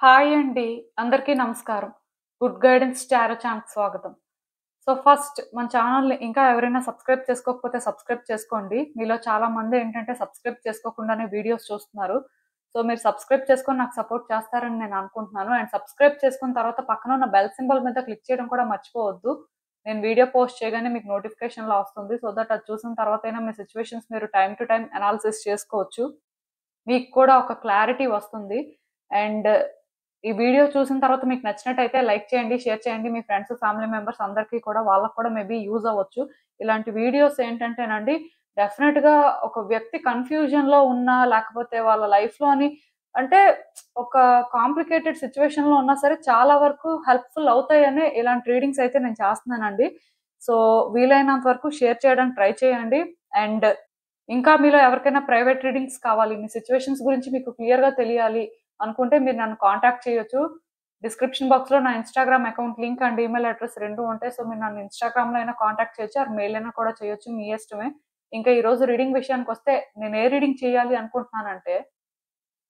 Hi అండి. అందరికీ నమస్కారం. గుడ్ గైడెన్స్ టారో ఛానల్‌కి స్వాగతం. సో, ఫస్ట్ మన ఛానల్‌ని ఇంకా ఎవరైనా సబ్స్క్రైబ్ చేసుకోకపోతే సబ్స్క్రైబ్ చేసుకోండి. మీలో చాలా మంది ఏంటంటే సబ్స్క్రైబ్ చేసుకోకుండానే వీడియోస్ చూస్తున్నారు. సో, మీరు సబ్స్క్రైబ్ చేసుకొని నాకు సపోర్ట్ చేస్తారని నేను అనుకుంటున్నాను. అండ్ సబ్స్క్రైబ్ చేసుకున్న తర్వాత పక్కన ఉన్న బెల్ సింబల్ మీద క్లిక్ చేయడం కూడా మర్చిపోవద్దు. నేను వీడియో పోస్ట్ చేయగానే మీకు నోటిఫికేషన్‌లా వస్తుంది. సో దట్ అది చూసిన తర్వాతైనా మీ సిట్యుయేషన్స్ మీరు టైమ్ టు టైమ్ అనాలిసిస్ చేసుకోవచ్చు. మీకు కూడా ఒక క్లారిటీ వస్తుంది. అండ్ ఈ వీడియో చూసిన తర్వాత మీకు నచ్చినట్టయితే లైక్ చేయండి, షేర్ చేయండి. మీ ఫ్రెండ్స్, ఫ్యామిలీ మెంబర్స్ అందరికీ కూడా వాళ్ళకి కూడా మేబీ యూజ్ అవ్వచ్చు. ఇలాంటి వీడియోస్ ఏంటంటేనండి డెఫినిట్‌గా ఒక వ్యక్తి కన్‌ఫ్యూజన్‌లో ఉన్నా లేకపోతే వాళ్ళ లైఫ్‌లోని అంటే ఒక కాంప్లికేటెడ్ సిట్యుయేషన్‌లో ఉన్నా సరే చాలా వరకు హెల్ప్‌ఫుల్ అవుతాయని ఇలాంటి రీడింగ్స్ అయితే నేను చేస్తున్నానండి. సో, వీలైనంత వరకు షేర్ చేయడానికి ట్రై చేయండి. అండ్ ఇంకా మీలో ఎవరికైనా ప్రైవేట్ రీడింగ్స్ కావాలి, మీ సిట్యుయేషన్స్ గురించి మీకు క్లియర్‌గా తెలియాలి అనుకుంటే మీరు నన్ను కాంటాక్ట్ చేయొచ్చు. డిస్క్రిప్షన్ బాక్స్‌లో నా Instagram account link and email address 2 ఉంటాయి. సో, మీరు నన్ను ఇన్‌స్టాగ్రామ్‌లో అయినా కాంటాక్ట్ చేయొచ్చు ఆర్ మెయిల్ అయినా కూడా చేయొచ్చు. మీ ఇష్టమే. ఇంకా ఈరోజు రీడింగ్ విషయానికొస్తే నేను ఏ రీడింగ్ చేయాలి అనుకుంటున్నానంటే,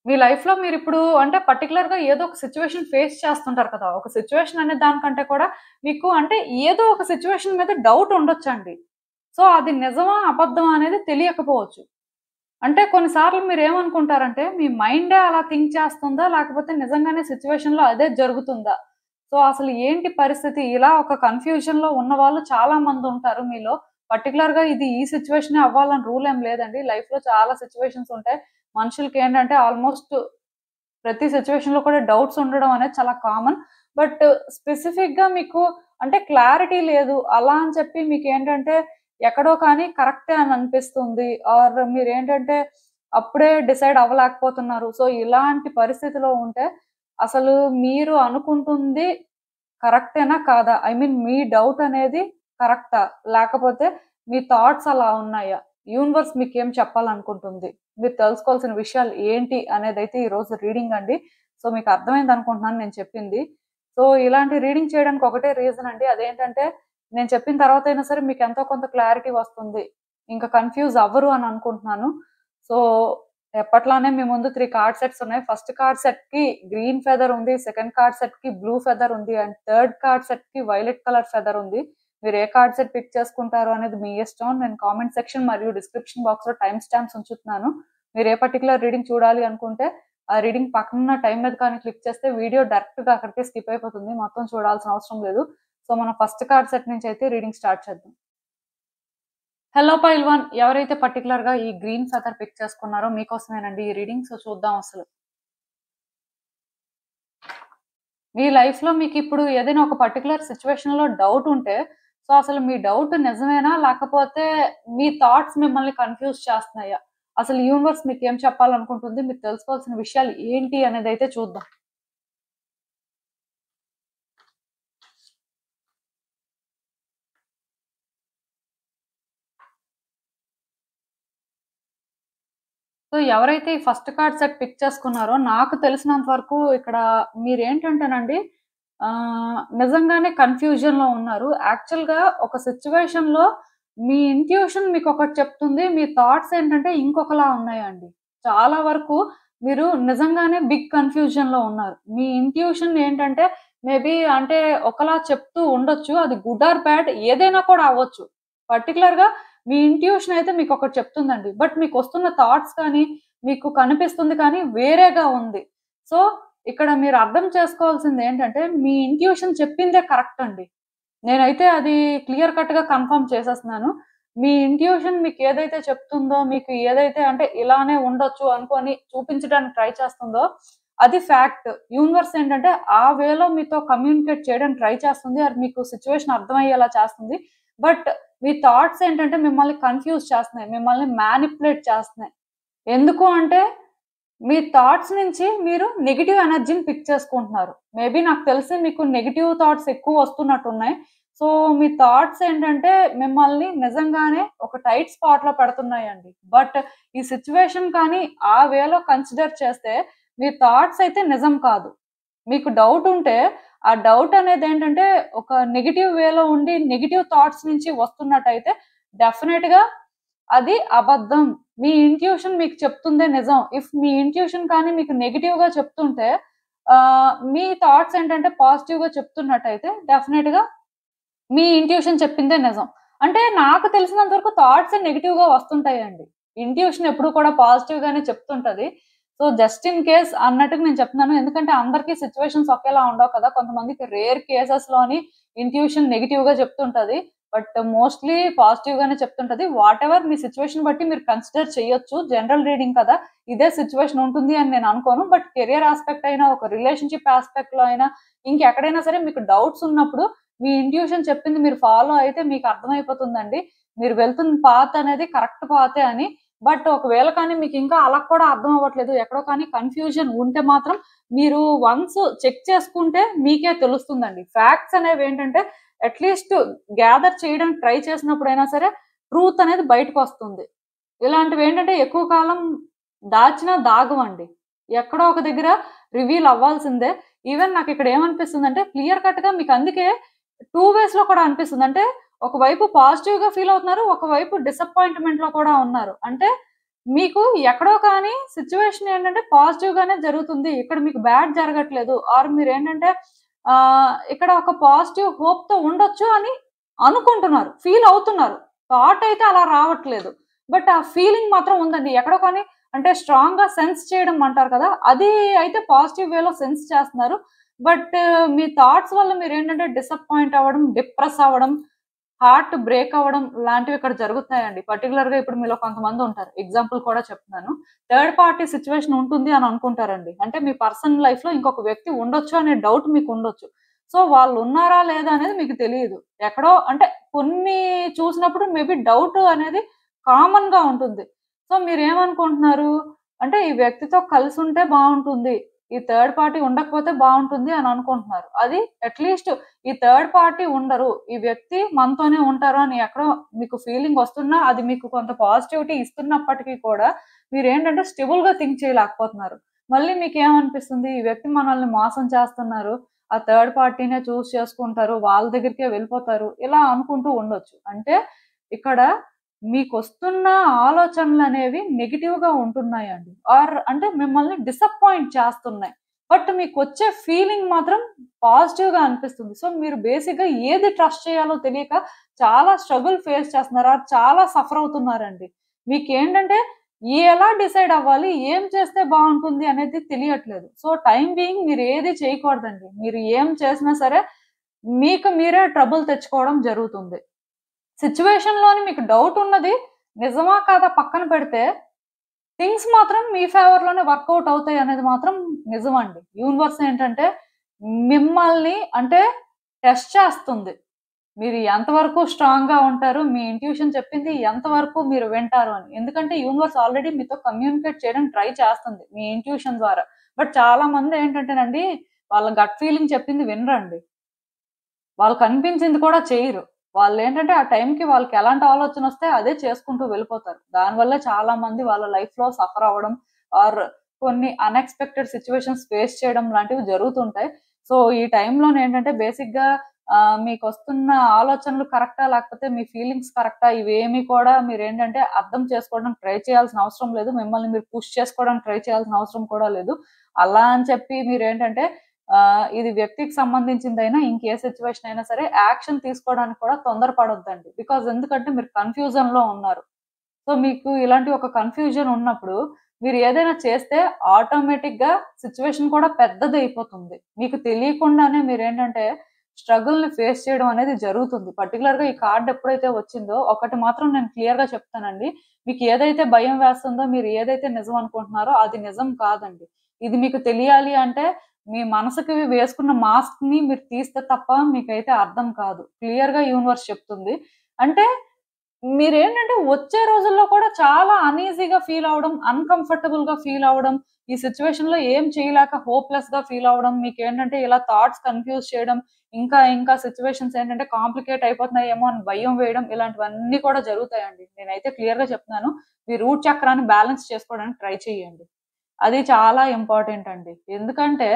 మీ లైఫ్‌లో మీరిప్పుడు అంటే పర్టిక్యులర్‌గా ఏదో ఒక సిట్యుయేషన్ ఫేస్ చేస్తుంటారు కదా! ఒక సిట్యుయేషన్ అనే దానికంటే కూడా మీకు అంటే ఏదో ఒక సిట్యుయేషన్ మీద డౌట్ ఉండొచ్చండి. సో, అది నిజమా? అబద్ధమా? అనేది తెలియకపోవచ్చు. అంటే కొన్నిసార్లు మీరేమనుకుంటారంటే, మీ మైండే అలా థింక్ చేస్తుందా? లేకపోతే నిజంగానే సిట్యుయేషన్‌లో అదే జరుగుతుందా? సో, అసలు ఏంటి పరిస్థితి? ఇలా ఒక కన్‌ఫ్యూజన్‌లో ఉన్నవాళ్ళు చాలా మందుంటారు మీలో. పర్టిక్యులర్‌గా ఇది ఈ సిట్యుయేషనే అవ్వాలని రూల్ ఏం లేదండి. లైఫ్‌లో చాలా సిట్యుయేషన్స్ ఉంటాయి. మనుషులకేంటంటే ఆల్‌మోస్ట్ ప్రతి సిట్యుయేషన్‌లో కూడా డౌట్స్ ఉండడం అనేది చాలా కామన్. బట్ స్పెసిఫిక్‌గా మీకు అంటే క్లారిటీ లేదు. అలా అని చెప్పి మీకేంటంటే ఎక్కడో కానీ కరెక్టే అని అనిపిస్తుంది. ఆర్ మీరేంటంటే అప్పుడే డిసైడ్ అవ్వలేకపోతున్నారు. సో, ఇలాంటి పరిస్థితిలో ఉంటే అసలు మీరు అనుకుంటుంది కరెక్టేనా? కాదా? ఐ మీన్ మీ డౌట్ అనేది కరెక్టా? లేకపోతే మీ థాట్స్ అలా ఉన్నాయా? యూనివర్స్ మీకేం చెప్పాలనుకుంటుంది? మీరు తెలుసుకోవాల్సిన విషయాలు ఏంటి? అనేదైతే ఈరోజు రీడింగ్ అండి. సో, మీకు అర్థమైందనుకుంటున్నాను నేను చెప్పింది. సో, ఇలాంటి రీడింగ్ చేయడానికి ఒకటే రీజన్ అండి. అదేంటంటే నేను చెప్పిన తర్వాతైనా సరే మీకు ఎంతో కొంత క్లారిటీ వస్తుంది. ఇంకా కన్‌ఫ్యూజ్ అవ్వరు అని అనుకుంటున్నాను. సో, ఎప్పట్లానే మీ ముందు 3 కార్డ్ సెట్స్ ఉన్నాయి. ఫస్ట్ కార్డ్ సెట్‌కి గ్రీన్ ఫెదర్ ఉంది. సెకండ్ కార్డ్ సెట్‌కి బ్లూ ఫెదర్ ఉంది. అండ్ థర్డ్ కార్డ్ సెట్‌కి వైలెట్ కలర్ ఫెదర్ ఉంది. మీరు ఏ కార్డ్ సెట్ పిక్ చేసుకుంటారు అనేది మీ ఇష్టం. నేను కామెంట్ సెక్షన్ మరియు డిస్క్రిప్షన్ బాక్స్‌లో టైమ్ స్టాంప్స్ ఉంచుతున్నాను. మీరు ఏ పర్టిక్యులర్ రీడింగ్ చూడాలి అనుకుంటే, ఆ రీడింగ్ పక్కనున్న టైమ్ మీద కానీ క్లిక్ చేస్తే వీడియో డైరెక్ట్‌గా అక్కడికే స్కిప్ అయిపోతుంది. మొత్తం చూడాల్సిన అవసరం లేదు. సో, మనం ఫస్ట్ కార్డ్ సెట్ నుంచి అయితే రీడింగ్ స్టార్ట్ చేద్దాం. హలో పైల్వాన్. ఎవరైతే పర్టిక్యులర్‌గా ఈ గ్రీన్ ఫెదర్ పిక్ చేసుకున్నారో మీకోసమేనండి ఈ రీడింగ్. సో, చూద్దాం అసలు. మీ లైఫ్‌లో మీకిప్పుడు ఏదైనా ఒక పర్టిక్యులర్ సిట్యుయేషన్‌లో డౌట్ ఉంటే, సో, అసలు మీ డౌట్ నిజమేనా? లేకపోతే మీ థాట్స్ మిమ్మల్ని కన్‌ఫ్యూజ్ చేస్తున్నాయా? అసలు యూనివర్స్ మీకేం చెప్పాలనుకుంటుంది? మీరు తెలుసుకోవాల్సిన విషయాలు ఏంటి అనేదైతే చూద్దాం. సో, ఎవరైతే ఈ ఫస్ట్ కార్డ్ సెట్ పిక్ చేసుకున్నారో నాకు తెలిసినంత వరకు ఇక్కడ మీరేంటంటేనండి నిజంగానే కన్‌ఫ్యూజన్‌లో ఉన్నారు. యాక్చువల్‌గా ఒక సిట్యుయేషన్‌లో మీ ఇంట్యూషన్ మీకొకటి చెప్తుంది. మీ థాట్స్ ఏంటంటే ఇంకొకలా ఉన్నాయండి. చాలా వరకు మీరు నిజంగానే బిగ్ కన్‌ఫ్యూజన్‌లో ఉన్నారు. మీ ఇంట్యూషన్ ఏంటంటే మేబీ అంటే ఒకలా చెప్తూ ఉండొచ్చు. అది గుడ్ ఆర్ బ్యాడ్ ఏదైనా కూడా అవ్వచ్చు. పర్టిక్యులర్‌గా మీ ఇంట్యూషన్ అయితే మీకొకటి చెప్తుందండి. బట్ మీకొస్తున్న థాట్స్ కానీ, మీకు కనిపిస్తుంది కానీ వేరేగా ఉంది. సో, ఇక్కడ మీరు అర్థం చేసుకోవాల్సిందేంటంటే, మీ ఇంట్యూషన్ చెప్పిందే కరెక్ట్ అండి. నేనైతే అది క్లియర్ కట్‌గా కన్ఫర్మ్ చేసేస్తున్నాను. మీ ఇంట్యూషన్ మీకేదైతే చెప్తుందో, మీకు ఏదైతే అంటే ఇలానే ఉండొచ్చు అనుకోని చూపించడానికి ట్రై చేస్తుందో, అది ఫ్యాక్ట్. యూనివర్స్ ఏంటంటే, ఆ వేలో మీతో కమ్యూనికేట్ చేయడానికి ట్రై చేస్తుంది. అది మీకు సిట్యుయేషన్ అర్థమయ్యేలా చేస్తుంది. బట్ మీ థాట్స్ ఏంటంటే మిమ్మల్ని కన్‌ఫ్యూజ్ చేస్తున్నాయి. మిమ్మల్ని మ్యానిప్యులేట్ చేస్తున్నాయి. ఎందుకు అంటే మీ థాట్స్ నుంచి మీరు నెగెటివ్ ఎనర్జీని పిక్ చేసుకుంటున్నారు. మేబీ నాకు తెలిసి మీకు నెగెటివ్ థాట్స్ ఎక్కువ వస్తున్నట్టున్నాయి. సో, మీ థాట్స్ ఏంటంటే మిమ్మల్ని నిజంగానే ఒక టైట్ స్పాట్‌లో పెడుతున్నాయండి. బట్ ఈ సిట్యుయేషన్ కానీ ఆ వేలో కన్సిడర్ చేస్తే మీ థాట్స్ అయితే నిజం కాదు. మీకు డౌట్ ఉంటే ఆ డౌట్ అనేదేంటంటే ఒక నెగెటివ్ వేలో ఉండి నెగెటివ్ థాట్స్ నుంచి వస్తున్నట్టయితే డెఫినెట్‌గా అది అబద్ధం. మీ ఇంట్యూషన్ మీకు చెప్తుందే నిజం. ఇఫ్ మీ ఇంట్యూషన్ కానీ మీకు నెగెటివ్‌గా చెప్తుంటే, మీ థాట్స్ ఏంటంటే పాజిటివ్‌గా చెప్తున్నట్టయితే డెఫినిట్‌గా మీ ఇంట్యూషన్ చెప్పిందే నిజం. అంటే నాకు తెలిసినంత వరకు థాట్సే నెగెటివ్‌గా వస్తుంటాయండి. ఇంట్యూషన్ ఎప్పుడు కూడా పాజిటివ్‌గానే చెప్తుంటది. సో, జస్ట్ ఇన్ కేస్ అన్నట్టుగా నేను చెప్తున్నాను. ఎందుకంటే అందరికీ సిట్యుయేషన్స్ ఒకేలా ఉండవు కదా! కొంతమందికి రేర్ కేసెస్‌లోని ఇంట్యూషన్ నెగెటివ్‌గా చెప్తుంటది. బట్ మోస్ట్‌లీ పాజిటివ్‌గానే చెప్తుంటది. వాటెవర్ మీ సిట్యుయేషన్ బట్టి మీరు కన్సిడర్ చేయొచ్చు. జనరల్ రీడింగ్ కదా! ఇదే సిట్యుయేషన్ ఉంటుంది అని నేను అనుకోను. బట్ కెరియర్ యాస్పెక్ట్ అయినా, ఒక రిలేషన్‌షిప్ యాస్పెక్ట్‌లో అయినా, ఇంకెక్కడైనా సరే మీకు డౌట్స్ ఉన్నప్పుడు మీ ఇంట్యూషన్ చెప్పింది మీరు ఫాలో అయితే మీకు అర్థమైపోతుందండి. మీరు వెళ్తున్న పాత్ అనేది కరెక్ట్ పాతే అని. బట్ ఒకవేళ కానీ మీకు ఇంకా అలా కూడా అర్థం అవ్వట్లేదు. ఎక్కడో కానీ కన్‌ఫ్యూజన్ ఉంటే మాత్రం మీరు వన్స్ చెక్ చేసుకుంటే మీకే తెలుస్తుందండి. ఫ్యాక్ట్స్ అనేవేంటంటే అట్‌లీస్ట్ గ్యాదర్ చేయడానికి ట్రై చేసినప్పుడైనా సరే ట్రూత్ అనేది బయటకొస్తుంది. ఇలాంటివేంటంటే ఎక్కువ కాలం దాచినా దాగవండి. ఎక్కడో ఒక దగ్గర రివీల్ అవ్వాల్సిందే. ఈవెన్ నాకిక్కడ ఏమనిపిస్తుందంటే క్లియర్ కట్‌గా మీకందుకే 2 వేస్‌లో కూడా అనిపిస్తుంది. అంటే ఒకవైపు పాజిటివ్‌గా ఫీల్ అవుతున్నారు. ఒకవైపు డిసప్పాయింట్‌మెంట్‌లో కూడా ఉన్నారు. అంటే మీకు ఎక్కడో కానీ సిట్యుయేషన్ ఏంటంటే పాజిటివ్‌గానే జరుగుతుంది. ఇక్కడ మీకు బ్యాడ్ జరగట్లేదు. ఆర్ మీరేంటంటే ఇక్కడ ఒక పాజిటివ్ హోప్‌తో ఉండొచ్చు అని అనుకుంటున్నారు. ఫీల్ అవుతున్నారు. థాట్ అయితే అలా రావట్లేదు. బట్ ఆ ఫీలింగ్ మాత్రం ఉందండి. ఎక్కడో కానీ అంటే స్ట్రాంగ్‌గా సెన్స్ చేయడం అంటారు కదా! అది అయితే పాజిటివ్ వేలో సెన్స్ చేస్తున్నారు. బట్ మీ థాట్స్ వల్ల మీరేంటంటే డిసప్పాయింట్ అవ్వడం, డిప్రెస్ అవ్వడం, హార్ట్ బ్రేక్ అవ్వడం లాంటివి ఇక్కడ జరుగుతున్నాయండి. పర్టిక్యులర్‌గా ఇప్పుడు మీలో కొంతమందుంటారు. ఎగ్జాంపుల్ కూడా చెప్తున్నాను. థర్డ్ పార్టీ సిట్యుయేషన్ ఉంటుంది అని అనుకుంటారండి. అంటే మీ పర్సనల్ లైఫ్‌లో ఇంకొక వ్యక్తి ఉండొచ్చు అనే డౌట్ మీకుండొచ్చు. సో, వాళ్ళున్నారా లేదా అనేది మీకు తెలీదు. ఎక్కడో అంటే కొన్ని చూసినప్పుడు మేబీ డౌట్ అనేది కామన్‌గా ఉంటుంది. సో, మీరేమనుకుంటున్నారు అంటే ఈ వ్యక్తితో కలిసుంటే బావుంటుంది. ఈ థర్డ్ పార్టీ ఉండకపోతే బావుంటుంది అని అనుకుంటున్నారు. అది అట్‌లీస్ట్ ఈ థర్డ్ పార్టీ ఉండరు. ఈ వ్యక్తి మనతోనే ఉంటారు అని ఎక్కడో మీకు ఫీలింగ్ వస్తున్నా, అది మీకు కొంత పాజిటివిటీ ఇస్తున్నప్పటికీ కూడా మీరేంటంటే స్టేబుల్‌గా థింక్ చేయలేకపోతున్నారు. మళ్ళీ మీకేమనిపిస్తుంది? ఈ వ్యక్తి మనల్ని మోసం చేస్తున్నారు. ఆ థర్డ్ పార్టీనే చేసుకుంటారు. వాళ్ళ దగ్గరికే వెళ్ళిపోతారు. ఇలా అనుకుంటూ ఉండొచ్చు. అంటే ఇక్కడ మీకొస్తున్న ఆలోచనలనేవి నెగెటివ్‌గా ఉంటున్నాయండి. ఆర్ అంటే మిమ్మల్ని డిసప్పాయింట్ చేస్తున్నాయి. బట్ మీకొచ్చే ఫీలింగ్ మాత్రం పాజిటివ్‌గా అనిపిస్తుంది. సో, మీరు బేసిక్‌గా ఏది ట్రస్ట్ చేయాలో తెలియక చాలా స్ట్రగుల్ ఫేస్ చేస్తున్నారు. చాలా సఫర్ అవుతున్నారండి. మీకేంటంటే ఎలా డిసైడ్ అవ్వాలి? ఏం చేస్తే బావుంటుంది అనేది తెలియట్లేదు. సో, టైమ్ బీయింగ్ మీరేది చేయకూడదండి. మీరు ఏం చేసినా సరే మీకు మీరే ట్రబుల్ తెచ్చుకోవడం జరుగుతుంది. సిట్యుయేషన్‌లోని మీకు డౌట్ ఉన్నది నిజమా? కాదా? పక్కన పెడితే థింగ్స్ మాత్రం మీ ఫేవర్‌లోనే వర్కౌట్ అవుతాయి అనేది మాత్రం నిజమండి. యూనివర్స్ ఏంటంటే మిమ్మల్ని అంటే టెస్ట్ చేస్తుంది. మీరు ఎంతవరకు స్ట్రాంగ్‌గా ఉంటారు, మీ ఇంట్యూషన్ చెప్పింది ఎంతవరకు మీరు వింటారు అని. ఎందుకంటే యూనివర్స్ ఆల్రెడీ మీతో కమ్యూనికేట్ చేయడానికి ట్రై చేస్తుంది మీ ఇంట్యూషన్ ద్వారా. బట్ చాలా మంది ఏంటంటేనండి వాళ్ళ గట్ ఫీలింగ్ చెప్పింది వినరండి. వాళ్ళకనిపించింది కూడా చెయ్యరు. వాళ్ళేంటంటే ఆ టైంకి వాళ్ళకెలాంటి ఆలోచనొస్తే అదే చేసుకుంటూ వెళ్ళిపోతారు. దానివల్లే చాలా మంది వాళ్ళ లైఫ్‌లో సఫర్ అవ్వడం ఆర్ కొన్ని అన్‌ఎక్స్‌పెక్టెడ్ సిట్యుయేషన్స్ ఫేస్ చేయడం లాంటివి జరుగుతుంటాయి. సో, ఈ టైంలోనేంటంటే బేసిక్‌గా మీకొస్తున్న ఆలోచనలు కరెక్టా? లేకపోతే మీ ఫీలింగ్స్ కరెక్టా? ఇవేమి కూడా మీరేంటంటే అర్థం చేసుకోవడానికి ట్రై చేయాల్సిన అవసరం లేదు. మిమ్మల్ని మీరు పుష్ చేసుకోవడానికి ట్రై చేయాల్సిన అవసరం కూడా లేదు. అలా అని చెప్పి మీరేంటంటే ఇది వ్యక్తికి సంబంధించిందైనా ఇంకే సిట్యుయేషన్ అయినా సరే యాక్షన్ తీసుకోవడానికి కూడా తొందరపడొద్దండి. బికాజ్ ఎందుకంటే మీరు కన్‌ఫ్యూజన్‌లో ఉన్నారు. సో, మీకు ఇలాంటి ఒక కన్‌ఫ్యూజన్ ఉన్నప్పుడు మీరు ఏదైనా చేస్తే ఆటోమేటిక్‌గా సిట్యుయేషన్ కూడా పెద్దదయిపోతుంది. మీకు తెలియకుండానే మీరేంటంటే స్ట్రగుల్‌ని ఫేస్ చేయడం అనేది జరుగుతుంది. పర్టిక్యులర్‌గా ఈ కార్డ్ ఎప్పుడైతే వచ్చిందో ఒకటి మాత్రం నేను క్లియర్‌గా చెప్తానండి. మీకు ఏదైతే భయం వేస్తుందో, మీరు ఏదైతే నిజం అనుకుంటున్నారో అది నిజం కాదండి. ఇది మీకు తెలియాలి అంటే మీ మనసుకి వేసుకున్న మాస్క్‌ని మీరు తీస్తే తప్ప మీకైతే అర్థం కాదు. క్లియర్‌గా యూనివర్స్ చెప్తుంది. అంటే మీరేంటంటే వచ్చే రోజుల్లో కూడా చాలా అనీజీగా ఫీల్ అవ్వడం, అన్‌కంఫర్టబుల్‌గా ఫీల్ అవ్వడం, ఈ సిట్యుయేషన్‌లో ఏం చేయలేక హోప్‌లెస్‌గా ఫీల్ అవ్వడం, మీకేంటంటే ఇలా థాట్స్ కన్‌ఫ్యూజ్ చేయడం, ఇంకా సిట్యుయేషన్స్ ఏంటంటే కాంప్లికేట్ అయిపోతున్నాయేమో అని భయం వేయడం, ఇలాంటివన్నీ కూడా జరుగుతాయండి. నేనైతే క్లియర్‌గా చెప్తున్నాను. మీ రూట్ చక్రాన్ని బ్యాలెన్స్ చేసుకోవడానికి ట్రై చేయండి. అది చాలా ఇంపార్టెంట్ అండి. ఎందుకంటే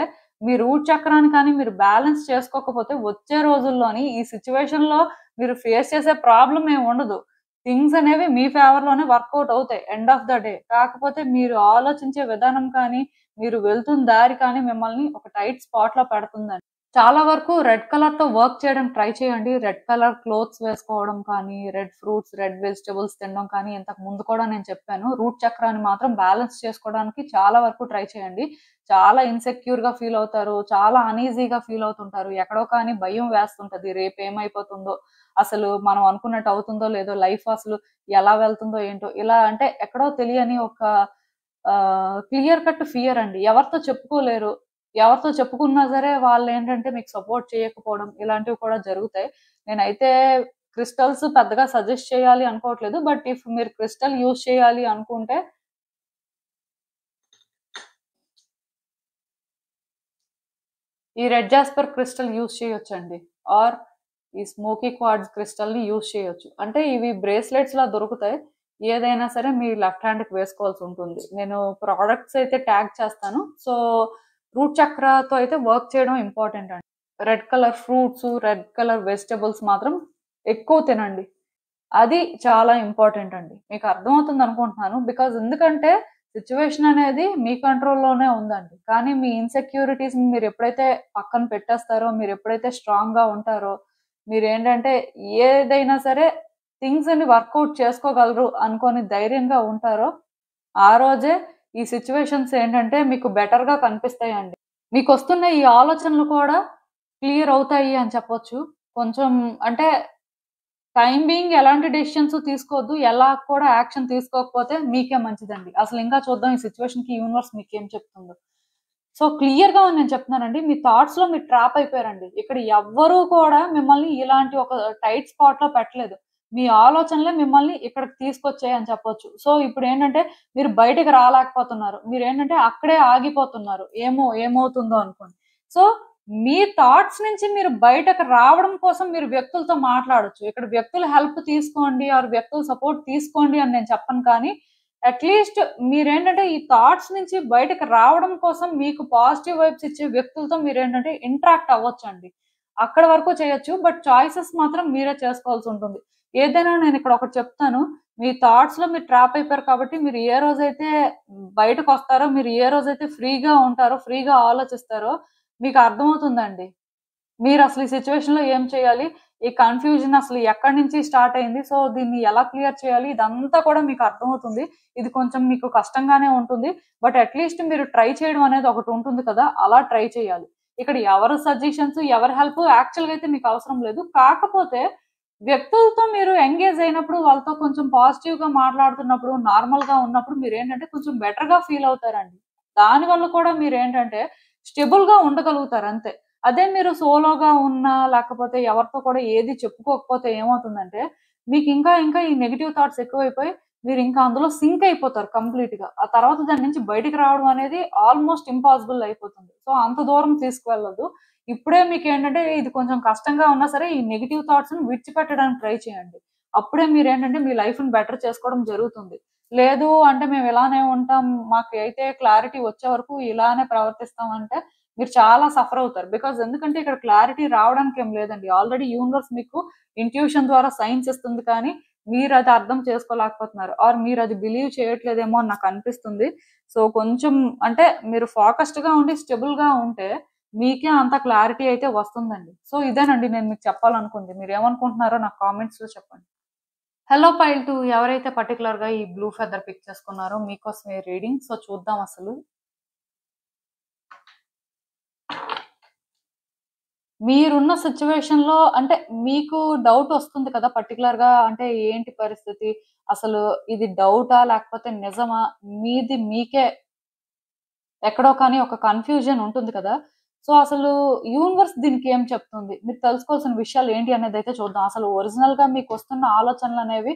మీ రూట్ చక్రాన్ని కానీ మీరు బ్యాలెన్స్ చేసుకోకపోతే వచ్చే రోజుల్లోని ఈ సిట్యుయేషన్‌లో మీరు ఫేస్ చేసే ప్రాబ్లమ్ ఏమి ఉండదు. థింగ్స్ అనేవి మీ ఫేవర్‌లోనే వర్కౌట్ అవుతాయి ఎండ్ ఆఫ్ ద డే. కాకపోతే మీరు ఆలోచించే విధానం కానీ, మీరు వెళ్తున్న దారి కానీ మిమ్మల్ని ఒక టైట్ స్పాట్ లో పెడుతుందండి. చాలా వరకు రెడ్ కలర్ తో వర్క్ చేయడం ట్రై చేయండి. రెడ్ కలర్ క్లోత్స్ వేసుకోవడం కానీ, రెడ్ ఫ్రూట్స్, రెడ్ వెజిటబుల్స్ తినడం కానీ, ఇంతకు ముందు కూడా నేను చెప్పాను. రూట్ చక్రాన్ని మాత్రం బ్యాలెన్స్ చేసుకోవడానికి చాలా వరకు ట్రై చేయండి. చాలా ఇన్సెక్యూర్ గా ఫీల్ అవుతారు, చాలా అనీజీగా ఫీల్ అవుతుంటారు. ఎక్కడో కానీ భయం వేస్తుంటది, రేపు ఏమైపోతుందో, అసలు మనం అనుకున్నట్టు అవుతుందో లేదో, లైఫ్ అసలు ఎలా వెళ్తుందో ఏంటో, ఇలా అంటే ఎక్కడో తెలియని ఒక క్లియర్ కట్ ఫియర్ అండి. ఎవరితో చెప్పుకోలేరు. ఎవరితో చెప్పుకున్నా సరే వాళ్ళేంటంటే మీకు సపోర్ట్ చేయకపోవడం, ఇలాంటివి కూడా జరుగుతాయి. నేనైతే క్రిస్టల్స్ పెద్దగా సజెస్ట్ చేయాలి అనుకోవట్లేదు. బట్ ఇఫ్ మీరు క్రిస్టల్ యూజ్ చేయాలి అనుకుంటే ఈ రెడ్ జాస్పర్ క్రిస్టల్ యూజ్ చేయొచ్చండి. ఆర్ ఈ స్మోకీ క్వార్ట్జ్ క్రిస్టల్ ని యూజ్ చేయొచ్చు. అంటే ఇవి బ్రేస్లెట్స్ లా దొరుకుతాయి. ఏదైనా సరే మీ లెఫ్ట్ హ్యాండ్ కి వేసుకోవాల్సి ఉంటుంది. నేను ప్రోడక్ట్స్ అయితే ట్యాగ్ చేస్తాను. సో రూట్ చక్రతో అయితే వర్క్ చేయడం ఇంపార్టెంట్ అండి. Red colour fruits, red colour vegetables మాత్రం ఎక్కువ తినండి. అది చాలా ఇంపార్టెంట్ అండి. మీకు అర్థమవుతుంది అనుకుంటున్నాను. బికాజ్ ఎందుకంటే సిచ్యువేషన్ అనేది మీ కంట్రోల్లోనే ఉందండి. కానీ మీ ఇన్సెక్యూరిటీస్ మీరు ఎప్పుడైతే పక్కన పెట్టేస్తారో, మీరు ఎప్పుడైతే స్ట్రాంగ్ గా ఉంటారో, మీరు ఏంటంటే ఏదైనా సరే థింగ్స్ అని వర్కౌట్ చేసుకోగలరు అనుకొని ధైర్యంగా ఉంటారో, ఆ రోజే ఈ సిచ్యువేషన్స్ ఏంటంటే మీకు బెటర్ గా కనిపిస్తాయండి. మీకు వస్తున్న ఈ ఆలోచనలు కూడా క్లియర్ అవుతాయి అని చెప్పొచ్చు. కొంచెం అంటే టైం బీయింగ్ ఎలాంటి డెసిషన్స్ తీసుకోవద్దు. ఎలా కూడా యాక్షన్ తీసుకోకపోతే మీకే మంచిదండి. అసలు ఇంకా చూద్దాం ఈ సిచ్యువేషన్ కి యూనివర్స్ మీకేం చెప్తుందో. సో క్లియర్ గా నేను చెప్తున్నానండి, మీ థాట్స్ లో మీరు ట్రాప్ అయిపోయారండి. ఇక్కడ ఎవ్వరూ కూడా మిమ్మల్ని ఇలాంటి ఒక టైట్ స్పాట్ లో పెట్టలేదు. మీ ఆలోచనలే మిమ్మల్ని ఇక్కడికి తీసుకొచ్చాయి అని చెప్పొచ్చు. సో ఇప్పుడు ఏంటంటే మీరు బయటకు రాలేకపోతున్నారు. మీరు ఏంటంటే అక్కడే ఆగిపోతున్నారు. ఏమవుతుందో అనుకోండి. సో మీ థాట్స్ నుంచి మీరు బయటకు రావడం కోసం మీరు వ్యక్తులతో మాట్లాడొచ్చు. ఇక్కడ వ్యక్తుల హెల్ప్ తీసుకోండి ఆర్ వ్యక్తుల సపోర్ట్ తీసుకోండి అని నేను చెప్పను. కానీ అట్లీస్ట్ మీరేంటంటే ఈ థాట్స్ నుంచి బయటకు రావడం కోసం మీకు పాజిటివ్ వైబ్స్ ఇచ్చే వ్యక్తులతో మీరేంటంటే ఇంటరాక్ట్ అవ్వచ్చండి. అక్కడ వరకు చేయొచ్చు. బట్ చాయిసెస్ మాత్రం మీరే చేసుకోవాల్సి ఉంటుంది. ఏదైనా నేను ఇక్కడ ఒకటి చెప్తాను. మీ థాట్స్ లో మీరు ట్రాప్ అయిపోయారు కాబట్టి మీరు ఏ రోజైతే బయటకు వస్తారో, మీరు ఏ రోజైతే ఫ్రీగా ఉంటారో, ఫ్రీగా ఆలోచిస్తారో మీకు అర్థమవుతుందండి. మీరు అసలు ఈ సిచ్యువేషన్ లో ఏం చేయాలి, ఈ కన్ఫ్యూజన్ అసలు ఎక్కడి నుంచి స్టార్ట్ అయింది, సో దీన్ని ఎలా క్లియర్ చేయాలి, ఇదంతా కూడా మీకు అర్థమవుతుంది. ఇది కొంచెం మీకు కష్టంగానే ఉంటుంది. బట్ అట్లీస్ట్ మీరు ట్రై చేయడం అనేది ఒకటి ఉంటుంది కదా, అలా ట్రై చేయాలి. ఇక్కడ ఎవరి సజెషన్స్, ఎవరి హెల్ప్ యాక్చువల్గా అయితే మీకు అవసరం లేదు. కాకపోతే వ్యక్తులతో మీరు ఎంగేజ్ అయినప్పుడు, వాళ్ళతో కొంచెం పాజిటివ్ గా మాట్లాడుతున్నప్పుడు, నార్మల్ గా ఉన్నప్పుడు మీరు ఏంటంటే కొంచెం బెటర్ గా ఫీల్ అవుతారండి. దానివల్ల కూడా మీరు ఏంటంటే స్టెబుల్ గా ఉండగలుగుతారు అంతే. అదే మీరు సోలోగా ఉన్నా, లేకపోతే ఎవరితో కూడా ఏది చెప్పుకోకపోతే ఏమవుతుందంటే, మీకు ఇంకా ఇంకా ఈ నెగెటివ్ థాట్స్ ఎక్కువైపోయి, మీరు ఇంకా అందులో సింక్ అయిపోతారు కంప్లీట్ గా. ఆ తర్వాత దాని నుంచి బయటికి రావడం అనేది ఆల్మోస్ట్ ఇంపాసిబుల్ అయిపోతుంది. సో అంత దూరం తీసుకువెళ్ళొద్దు. ఇప్పుడే మీకు ఏంటంటే ఇది కొంచెం కష్టంగా ఉన్నా సరే, ఈ నెగెటివ్ థాట్స్ ని విడిచిపెట్టడానికి ట్రై చేయండి. అప్పుడే మీరు ఏంటంటే మీ లైఫ్ ని బెటర్ చేసుకోవడం జరుగుతుంది. లేదు అంటే మేము ఇలానే ఉంటాం, మాకు అయితే క్లారిటీ వచ్చే వరకు ఇలానే ప్రవర్తిస్తాం అంటే మీరు చాలా సఫర్ అవుతారు. బికాజ్ ఎందుకంటే ఇక్కడ క్లారిటీ రావడానికి ఏం లేదండి. ఆల్రెడీ యూనివర్స్ మీకు ఇంట్యూషన్ ద్వారా సైన్స్ ఇస్తుంది. కానీ మీరు అది అర్థం చేసుకోలేకపోతున్నారు. ఆర్ మీరు అది బిలీవ్ చేయట్లేదేమో అని నాకు అనిపిస్తుంది. సో కొంచెం అంటే మీరు ఫోకస్డ్ గా ఉండి స్టెబుల్ గా ఉంటే మీకే అంత క్లారిటీ అయితే వస్తుందండి. సో ఇదేనండి నేను మీకు చెప్పాలనుకుంది. మీరు ఏమనుకుంటున్నారో నాకు కామెంట్స్ లో చెప్పండి. హలో పైల్ 2 ఎవరైతే పర్టికులర్ గా ఈ బ్లూ ఫెదర్ పిక్ చేసుకున్నారో మీకోసమే రీడింగ్. సో చూద్దాం అసలు మీరున్న సిచ్యువేషన్ లో అంటే మీకు డౌట్ వస్తుంది కదా, పర్టికులర్ గా అంటే ఏంటి పరిస్థితి, అసలు ఇది డౌటా లేకపోతే నిజమా, మీది మీకే ఎక్కడో కానీ ఒక కన్ఫ్యూజన్ ఉంటుంది కదా. సో అసలు యూనివర్స్ దీనికి ఏం చెప్తుంది, మీరు తెలుసుకోవాల్సిన విషయాలు ఏంటి అనేది అయితే చూద్దాం. అసలు ఒరిజినల్ గా మీకు వస్తున్న ఆలోచనలు అనేవి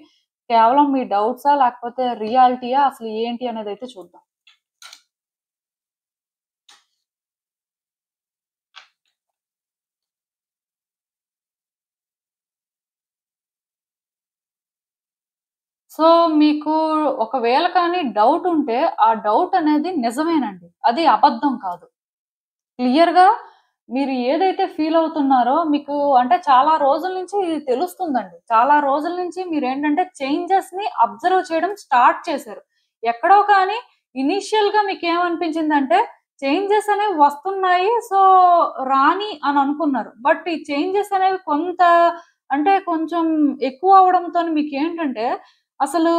కేవలం మీ డౌట్సా లేకపోతే రియాలిటీయా, అసలు ఏంటి అనేది అయితే చూద్దాం. సో మీకు ఒకవేళ కానీ డౌట్ ఉంటే ఆ డౌట్ అనేది నిజమేనండి, అది అబద్ధం కాదు. క్లియర్ గా మీరు ఏదైతే ఫీల్ అవుతున్నారో మీకు అంటే చాలా రోజుల నుంచి ఇది తెలుస్తుందండి. చాలా రోజుల నుంచి మీరు ఏంటంటే చేంజెస్ ని అబ్జర్వ్ చేయడం స్టార్ట్ చేశారు. ఎక్కడో కానీ ఇనీషియల్ గా మీకు ఏమనిపించిందంటే చేంజెస్ అనేవి వస్తున్నాయి, సో రాని అని అనుకున్నారు. బట్ ఈ చేంజెస్ అనేవి కొంత అంటే కొంచెం ఎక్కువ అవడంతో మీకు ఏంటంటే అసలు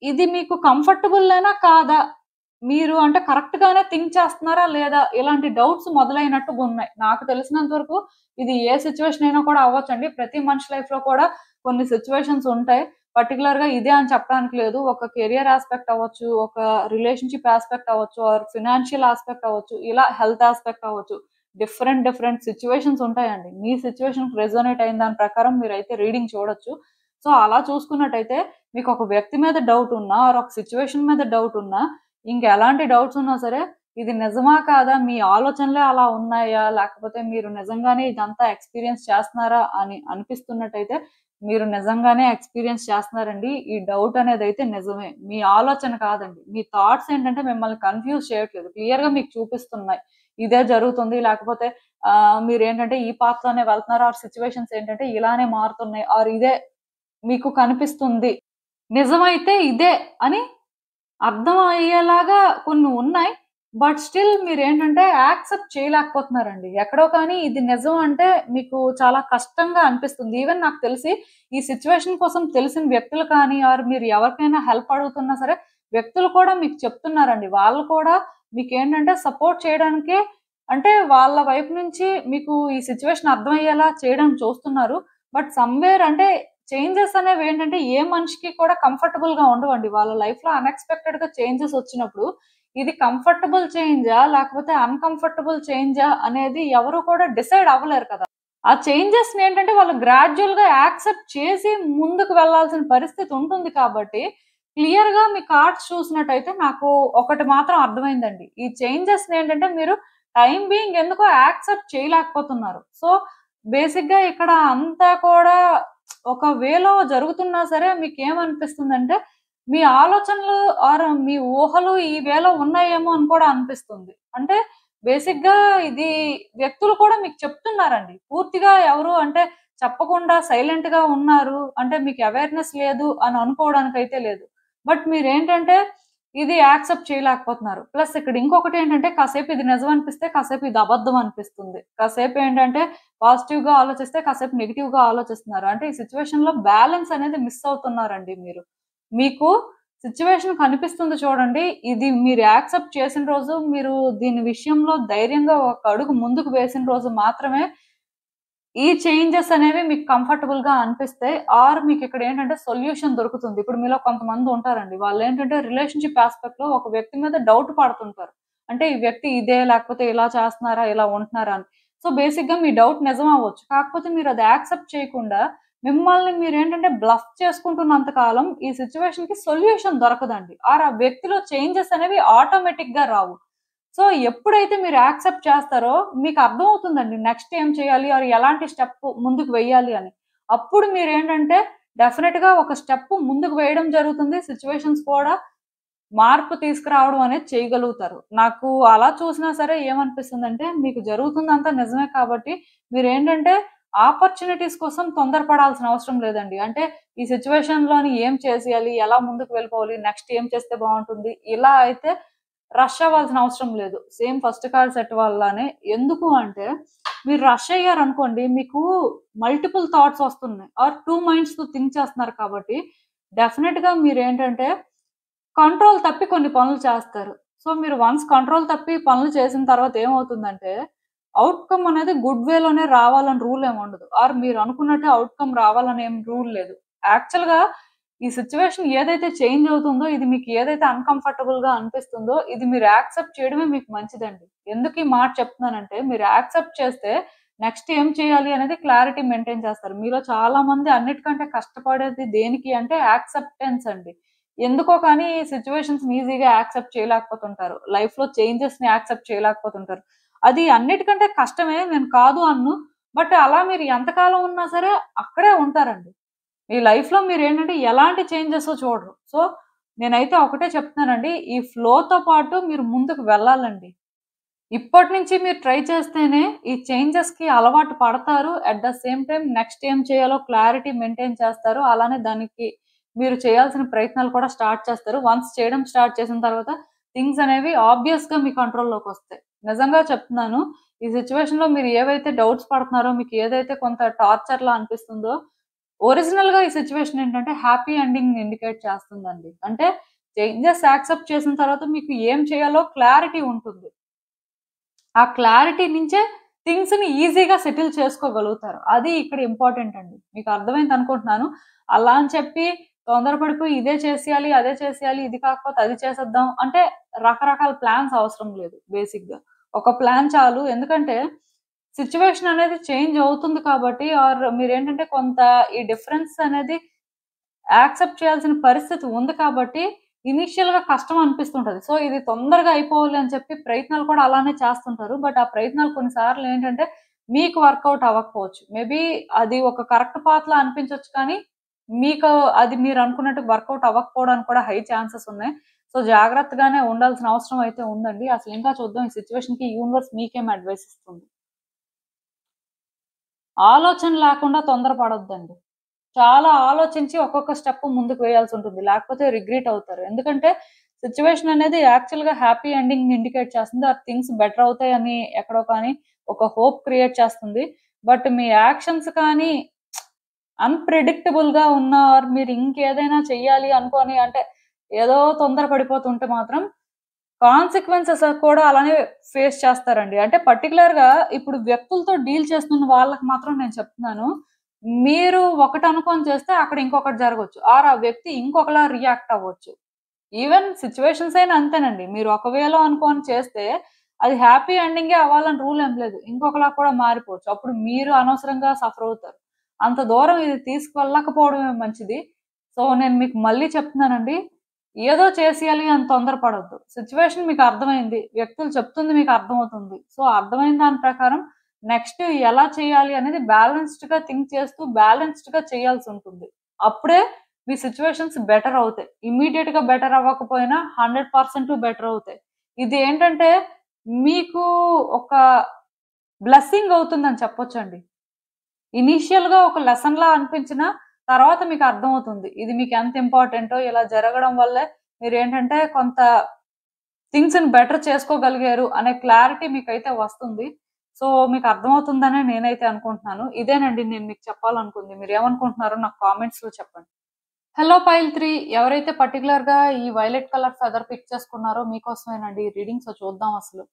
ఇది మీకు కంఫర్టబుల్ అయినా కాదా, మీరు అంటే కరెక్ట్ గానే థింక్ చేస్తున్నారా లేదా, ఇలాంటి డౌట్స్ మొదలైనట్టుగా ఉన్నాయి. నాకు తెలిసినంత వరకు ఇది ఏ సిచ్యువేషన్ అయినా కూడా అవ్వచ్చండి. ప్రతి మనిషి లైఫ్ లో కూడా కొన్ని సిచ్యువేషన్స్ ఉంటాయి. పర్టికులర్ గా ఇదే అని చెప్పడానికి లేదు. ఒక కెరియర్ ఆస్పెక్ట్ అవ్వచ్చు, ఒక రిలేషన్షిప్ ఆస్పెక్ట్ అవ్వచ్చు, ఆర్ ఫినాన్షియల్ ఆస్పెక్ట్ అవ్వచ్చు, ఇలా హెల్త్ ఆస్పెక్ట్ అవ్వచ్చు. డిఫరెంట్ సిచ్యువేషన్స్ ఉంటాయండి. మీ సిచ్యువేషన్ రెజోనేట్ అయిన దాని ప్రకారం మీరైతే రీడింగ్ చూడొచ్చు. సో అలా చూసుకున్నట్టయితే మీకు ఒక వ్యక్తి మీద డౌట్ ఉన్నా ఆర్ ఒక సిచ్యువేషన్ మీద డౌట్ ఉన్నా, ఇంకెలాంటి డౌట్స్ ఉన్నా సరే ఇది నిజమా కాదా, మీ ఆలోచనలే అలా ఉన్నాయా, లేకపోతే మీరు నిజంగానే ఇదంతా ఎక్స్పీరియన్స్ చేస్తున్నారా అని అనిపిస్తున్నట్టయితే మీరు నిజంగానే ఎక్స్పీరియన్స్ చేస్తున్నారండి. ఈ డౌట్ అనేది అయితే నిజమే, మీ ఆలోచన కాదండి. మీ థాట్స్ ఏంటంటే మిమ్మల్ని కన్ఫ్యూజ్ చేయట్లేదు, క్లియర్ గా మీకు చూపిస్తున్నాయి ఇదే జరుగుతుంది, లేకపోతే మీరు ఏంటంటే ఈ పాత్ లోనే వెళ్తున్నారు, ఆర్ సిచ్యువేషన్స్ ఏంటంటే ఇలానే మారుతున్నాయి, ఆర్ ఇదే మీకు కనిపిస్తుంది, నిజమైతే ఇదే అని అర్థం అయ్యేలాగా కొన్ని ఉన్నాయి. బట్ స్టిల్ మీరేంటంటే యాక్సెప్ట్ చేయలేకపోతున్నారండి. ఎక్కడో కానీ ఇది నిజం అంటే మీకు చాలా కష్టంగా అనిపిస్తుంది. ఈవెన్ నాకు తెలిసి ఈ సిచ్యువేషన్ కోసం తెలిసిన వ్యక్తులు కానీ ఆర్ మీరు ఎవరికైనా హెల్ప్ అడుగుతున్నా సరే వ్యక్తులు కూడా మీకు చెప్తున్నారండి. వాళ్ళు కూడా మీకేంటంటే సపోర్ట్ చేయడానికే, అంటే వాళ్ళ వైపు నుంచి మీకు ఈ సిచ్యువేషన్ అర్థమయ్యేలా చేయడానికి చూస్తున్నారు. బట్ సమ్‌వేర్ అంటే చేంజెస్ అనేవి ఏంటంటే ఏ మనిషికి కూడా కంఫర్టబుల్ గా ఉండవండి. వాళ్ళ లైఫ్ లో అన్ఎక్స్‌పెక్టెడ్ గా చేంజెస్ వచ్చినప్పుడు ఇది కంఫర్టబుల్ చేంజా లేకపోతే అన్‌కంఫర్టబుల్ చేంజా అనేది ఎవరు కూడా డిసైడ్ అవ్వలేరు కదా. ఆ చేంజెస్‌ని ఏంటంటే వాళ్ళు గ్రాడ్యుయల్‌గా యాక్సెప్ట్ చేసి ముందుకు వెళ్ళాల్సిన పరిస్థితి ఉంటుంది కాబట్టి క్లియర్‌గా మీ కార్డ్స్ చూసినట్టయితే నాకు ఒకటి మాత్రం అర్థమైందండి. ఈ చేంజెస్‌ని ఏంటంటే మీరు టైమ్ బీయింగ్ ఎందుకో యాక్సెప్ట్ చేయలేకపోతున్నారు. సో బేసిక్‌గా ఇక్కడ అంతా కూడా ఒక వేలో జరుగుతున్నా సరే మీకేమనిపిస్తుందంటే మీ ఆలోచనలు ఆర్ మీ ఊహలు ఈ వేలో ఉన్నాయేమో అని కూడా అనిపిస్తుంది. అంటే బేసిక్‌గా ఇది వ్యక్తులు కూడా మీకు చెప్తున్నారండి. పూర్తిగా ఎవరు అంటే చెప్పకుండా సైలెంట్‌గా ఉన్నారు, అంటే మీకు అవేర్‌నెస్ లేదు అని అనుకోవడానికైతే లేదు. బట్ మీరేంటంటే ఇది యాక్సెప్ట్ చేయలేకపోతున్నారు. ప్లస్ ఇక్కడ ఇంకొకటేంటంటే కాసేపు ఇది నిజం అనిపిస్తే, కాసేపు ఇది అబద్ధం అనిపిస్తుంది. కాసేపు ఏంటంటే పాజిటివ్‌గా ఆలోచిస్తే, కాసేపు నెగెటివ్‌గా ఆలోచిస్తున్నారు. అంటే ఈ సిట్యుయేషన్‌లో బ్యాలెన్స్ అనేది మిస్ అవుతున్నారండి మీరు. మీకు సిట్యుయేషన్ కనిపిస్తుంది చూడండి. ఇది మీరు యాక్సెప్ట్ చేసిన రోజు, మీరు దీని విషయంలో ధైర్యంగా ఒక అడుగు ముందుకు వేసిన రోజు మాత్రమే ఈ చేంజెస్ అనేవి మీకు కంఫర్టబుల్‌గా అనిపిస్తాయి. ఆర్ మీకిక్కడ ఏంటంటే సొల్యూషన్ దొరుకుతుంది. ఇప్పుడు మీలో కొంతమంది ఉంటారండి. వాళ్ళేంటంటే రిలేషన్‌షిప్ యాస్పెక్ట్‌లో ఒక వ్యక్తి మీద డౌట్ పడుతుంటారు. అంటే ఈ వ్యక్తి ఇదే లేకపోతే ఇలా చేస్తున్నారా, ఇలా ఉంటున్నారా అని. సో, బేసిక్‌గా మీ డౌట్ నిజం అవ్వచ్చు. కాకపోతే మీరది యాక్సెప్ట్ చేయకుండా మిమ్మల్ని మీరేంటంటే బ్లఫ్ చేసుకుంటున్నంత కాలం ఈ సిట్యుయేషన్‌కి సొల్యూషన్ దొరకదండి. ఆర్ ఆ వ్యక్తిలో చేంజెస్ అనేవి ఆటోమేటిక్‌గా రావు. సో, ఎప్పుడైతే మీరు యాక్సెప్ట్ చేస్తారో మీకు అర్థమవుతుందండి. నెక్స్ట్ ఏం చేయాలి? ఆర్ ఎలాంటి స్టెప్ ముందుకు వెయ్యాలి అని. అప్పుడు మీరేంటంటే డెఫినిట్‌గా ఒక స్టెప్ ముందుకు వేయడం జరుగుతుంది. సిట్యుయేషన్స్ కూడా మార్పు తీసుకురావడం అనేది చేయగలుగుతారు. నాకు అలా చూసినా సరే ఏమనిపిస్తుందంటే మీకు జరుగుతుందంతా నిజమే కాబట్టి మీరేంటంటే ఆపర్చునిటీస్ కోసం తొందరపడాల్సిన అవసరం లేదండి. అంటే ఈ సిట్యుయేషన్‌లోని ఏం చేసేయాలి? ఎలా ముందుకు వెళ్ళిపోవాలి? నెక్స్ట్ ఏం చేస్తే బావుంటుంది? ఇలా అయితే రష్ అవ్వాల్సిన అవసరం లేదు. సేమ్ ఫస్ట్ కార్డ్ సెట్ వల్లనే. ఎందుకు అంటే మీరు రష్ అయ్యారనుకోండి మీకు మల్టిపుల్ థాట్స్ వస్తున్నాయి. ఆర్ 2 మైండ్స్‌తో థింక్ చేస్తున్నారు కాబట్టి డెఫినిట్‌గా మీరేంటంటే కంట్రోల్ తప్పి కొన్ని పనులు చేస్తారు. సో, మీరు వన్స్ కంట్రోల్ తప్పి పనులు చేసిన తర్వాత ఏమవుతుందంటే ఔట్‌కమ్ అనేది గుడ్ వేలోనే రావాలని రూల్ ఏమి ఉండదు. ఆర్ మీరు అనుకున్నట్టే ఔట్‌కమ్ రావాలని ఏం రూల్ లేదు. యాక్చువల్‌గా ఈ సిట్యుయేషన్ ఏదైతే చేంజ్ అవుతుందో, ఇది మీకు ఏదైతే అన్‌కంఫర్టబుల్‌గా అనిపిస్తుందో, ఇది మీరు యాక్సెప్ట్ చేయడమే మీకు మంచిదండి. ఎందుకు ఈ మాట చెప్తున్నానంటే, మీరు యాక్సెప్ట్ చేస్తే నెక్స్ట్ ఏం చేయాలి అనేది క్లారిటీ మెయింటైన్ చేస్తారు. మీలో చాలా మంది అన్నిటికంటే కష్టపడేది దేనికి అంటే యాక్సెప్టెన్స్ అండి. ఎందుకో కానీ సిట్యుయేషన్స్‌ని ఈజీగా యాక్సెప్ట్ చేయలేకపోతుంటారు. లైఫ్‌లో చేంజెస్‌ని యాక్సెప్ట్ చేయలేకపోతుంటారు. అది అన్నిటికంటే కష్టమే, నేను కాదు అనను. బట్ అలా మీరు ఎంతకాలం ఉన్నా సరే అక్కడే ఉంటారండి. మీ లైఫ్‌లో మీరేంటంటే ఎలాంటి చేంజెసో చూడరు. సో, నేనైతే ఒకటే చెప్తున్నానండి. ఈ ఫ్లోతో పాటు మీరు ముందుకు వెళ్ళాలండి. ఇప్పటి నుంచి మీరు ట్రై చేస్తేనే ఈ చేంజెస్‌కి అలవాటు పడతారు. At the same time next ఏం చేయాలో క్లారిటీ మెయింటైన్ చేస్తారు. అలానే దానికి మీరు చేయాల్సిన ప్రయత్నాలు కూడా స్టార్ట్ చేస్తారు. వన్స్ చేయడం స్టార్ట్ చేసిన తర్వాత థింగ్స్ అనేవి ఆబ్వియస్ గా మీ కంట్రోల్లోకి వస్తాయి. నిజంగా చెప్తున్నాను. ఈ సిచ్యువేషన్ లో మీరు ఏవైతే డౌట్స్ పడుతున్నారో, మీకు ఏదైతే కొంత టార్చర్ లా అనిపిస్తుందో, ఒరిజినల్ గా ఈ సిచ్యువేషన్ ఏంటంటే హ్యాపీ ఎండింగ్ ఇండికేట్ చేస్తుందండి. అంటే చేంజెస్ యాక్సెప్ట్ చేసిన తర్వాత మీకు ఏం చేయాలో క్లారిటీ ఉంటుంది. ఆ క్లారిటీ నుంచే థింగ్స్ ని ఈజీగా సెటిల్ చేసుకోగలుగుతారు. అది ఇక్కడ ఇంపార్టెంట్ అండి. మీకు అర్థమైంది అనుకుంటున్నాను. అలా అని చెప్పి తొందరపడిపోయి ఇదే చేసేయాలి, అదే చేసేయాలి, ఇది కాకపోతే అది చేసేద్దాం అంటే రకరకాల ప్లాన్స్ అవసరం లేదు బేసిక్‌గా. ఒక ప్లాన్ చాలు. ఎందుకంటే సిట్యుయేషన్ అనేది చేంజ్ అవుతుంది కాబట్టి మీరేంటంటే కొంత ఈ డిఫరెన్స్ అనేది యాక్సెప్ట్ చేయాల్సిన పరిస్థితి ఉంది కాబట్టి ఇనీషియల్‌గా కష్టం అనిపిస్తుంటది. సో, ఇది తొందరగా అయిపోవాలి అని చెప్పి ప్రయత్నాలు కూడా అలానే చేస్తుంటారు. బట్ ఆ ప్రయత్నాలు కొన్ని సార్లు ఏంటంటే మీకు వర్కౌట్ అవ్వకపోవచ్చు. మేబీ అది ఒక కరెక్ట్ పాత్‌లా అనిపించొచ్చు కానీ మీకు అది మీరు అనుకున్నట్టు వర్కౌట్ అవ్వకపోవడానికి కూడా హై ఛాన్సెస్ ఉన్నాయి. సో, జాగ్రత్తగానే ఉండాల్సిన అవసరం అయితే ఉందండి. అసలు ఇంకా చూద్దాం ఈ సిట్యుయేషన్‌కి యూనివర్స్ మీకేం అడ్వైస్ ఇస్తుంది. ఆలోచన లేకుండా తొందరపడొద్దండి. చాలా ఆలోచించి ఒక్కొక్క స్టెప్ ముందుకు వేయాల్సుంటుంది. లేకపోతే రిగ్రెట్ అవుతారు. ఎందుకంటే సిట్యుయేషన్ అనేది యాక్చువల్‌గా హ్యాపీ ఎండింగ్‌ని ఇండికేట్ చేస్తుంది. థింగ్స్ బెటర్ అవుతాయని ఎక్కడో కానీ ఒక హోప్ క్రియేట్ చేస్తుంది. బట్ మీ యాక్షన్స్ కానీ అన్‌ప్రెడిక్టబుల్‌గా ఉన్న మీరు ఇంకేదైనా చెయ్యాలి అనుకోని అంటే ఏదో తొందర పడిపోతుంటే మాత్రం కాన్సిక్వెన్సెస్ కూడా అలానే ఫేస్ చేస్తారండి. అంటే పర్టిక్యులర్‌గా ఇప్పుడు వ్యక్తులతో డీల్ చేస్తున్న వాళ్ళకి మాత్రం నేను చెప్తున్నాను. మీరు ఒకటనుకోని చేస్తే అక్కడ ఇంకొకటి జరగొచ్చు. ఆర్ ఆ వ్యక్తి ఇంకొకలా రియాక్ట్ అవ్వచ్చు. ఈవెన్ సిట్యుయేషన్స్ అయినా అంతేనండి. మీరు ఒక వేలో అనుకోని చేస్తే అది హ్యాపీ ఎండింగే అవ్వాలని రూల్ ఏం లేదు. ఇంకొకలా కూడా మారిపోవచ్చు. అప్పుడు మీరు అనవసరంగా సఫర్ అవుతారు. అంత దూరం ఇది తీసుకెళ్ళకపోవడమే మంచిది. సో, నేను మీకు మళ్ళీ చెప్తున్నానండి. ఏదో చేసేయాలి అని తొందరపడొద్దు. సిట్యుయేషన్ మీకు అర్థమైంది. వ్యక్తులు చెప్తుంది మీకు అర్థమవుతుంది. సో, అర్థమైన దాని ప్రకారం నెక్స్ట్ ఎలా చేయాలి అనేది బ్యాలెన్స్‌డ్‌గా థింక్ చేస్తూ బ్యాలెన్స్‌డ్‌గా చేయాల్సుంటుంది. అప్పుడే మీ సిట్యుయేషన్స్ బెటర్ అవుతాయి. ఇమ్మీడియేట్‌గా బెటర్ అవ్వకపోయినా 100% బెటర్ అవుతాయి. ఇది ఏంటంటే మీకు ఒక బ్లెస్సింగ్ అవుతుందని చెప్పొచ్చండి. ఇనీషియల్‌గా ఒక లెసన్‌లా అనిపించినా తర్వాత మీకు అర్థమవుతుంది. ఇది మీకు ఎంత ఇంపార్టెంటో ఇలా జరగడం వల్లే మీరేంటంటే కొంత థింగ్స్‌ని బెటర్ చేసుకోగలిగారు అనే క్లారిటీ మీకైతే వస్తుంది. సో, మీకు అర్థమవుతుందనే నేనైతే అనుకుంటున్నాను. ఇదేనండి నేను మీకు చెప్పాలనుకుంది. మీరేమనుకుంటున్నారో నాకు కామెంట్స్‌లో చెప్పండి. హలో పైల్ 3 ఎవరైతే పర్టిక్యులర్‌గా ఈ వైలెట్ కలర్ ఫెదర్ పిక్ చేసుకున్నారో మీకోసమేనండి ఈ రీడింగ్. సో, చూద్దాం అసలు.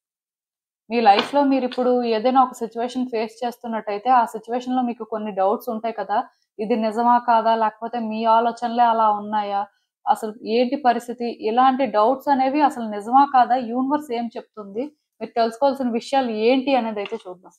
మీ లైఫ్‌లో మీరిప్పుడు ఏదైనా ఒక సిట్యుయేషన్ ఫేస్ చేస్తున్నట్టయితే, ఆ సిట్యుయేషన్‌లో మీకు కొన్ని డౌట్స్ ఉంటాయి కదా! ఇది నిజమా? కాదా? లేకపోతే మీ ఆలోచనలే అలా ఉన్నాయా? అసలు ఏంటి పరిస్థితి? ఇలాంటి డౌట్స్ అనేవి అసలు నిజమా? కాదా? యూనివర్స్ ఏం చెప్తుంది? మీరు తెలుసుకోవాల్సిన విషయాలు ఏంటి అనేదైతే చూద్దాం.